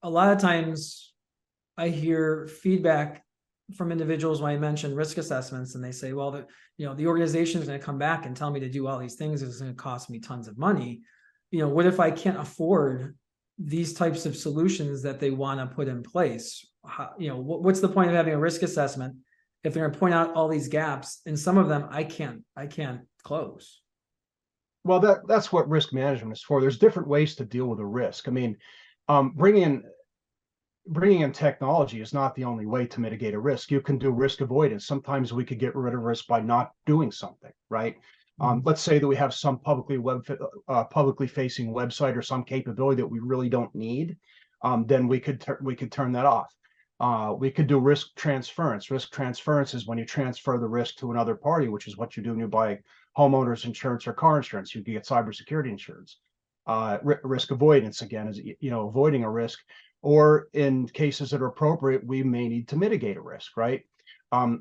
a lot of times I hear feedback from individuals when I mention risk assessments, and they say, well, the organization is going to come back and tell me to do all these things. It's going to cost me tons of money. What if I can't afford these types of solutions that they want to put in place? What's the point of having a risk assessment if they're going to point out all these gaps, and some of them I can't close? Well, that's what risk management is for. There's different ways to deal with a risk. I mean, bringing in technology is not the only way to mitigate a risk. You can do risk avoidance. Sometimes we could get rid of risk by not doing something, right? Let's say that we have some publicly facing website or some capability that we really don't need. Then we could turn that off. We could do risk transference. Risk transference is when you transfer the risk to another party, which is what you do when you buy homeowners insurance or car insurance. You can get cybersecurity insurance. Risk avoidance, again, is avoiding a risk. Or in cases that are appropriate, we may need to mitigate a risk, right?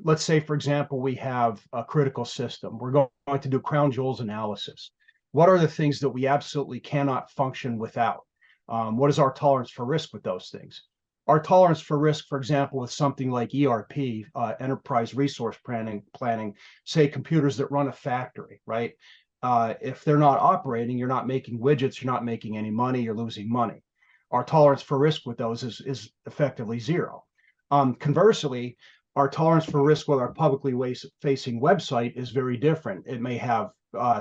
Let's say, for example, we have a critical system. We're going to do crown jewels analysis. What are the things that we absolutely cannot function without? What is our tolerance for risk with those things? Our tolerance for risk, for example, with something like ERP, enterprise resource planning, say computers that run a factory, right? If they're not operating, you're not making widgets, you're not making any money, you're losing money. Our tolerance for risk with those is effectively zero. Conversely, our tolerance for risk with our publicly facing website is very different. It may have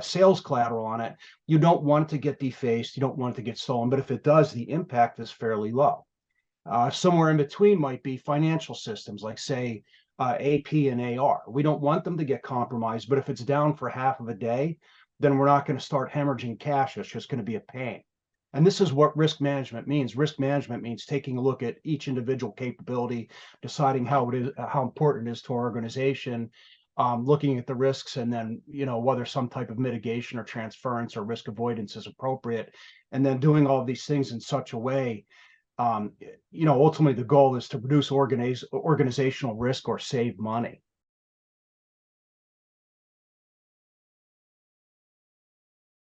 sales collateral on it. You don't want it to get defaced. You don't want it to get stolen. But if it does, the impact is fairly low. Somewhere in between might be financial systems, like say AP and AR. We don't want them to get compromised, but if it's down for half of a day, then we're not going to start hemorrhaging cash. It's just going to be a pain. And this is what risk management means. Risk management means taking a look at each individual capability, deciding how important it is to our organization, looking at the risks, and then whether some type of mitigation or transference or risk avoidance is appropriate, and then doing all of these things in such a way. Ultimately the goal is to reduce organizational risk or save money.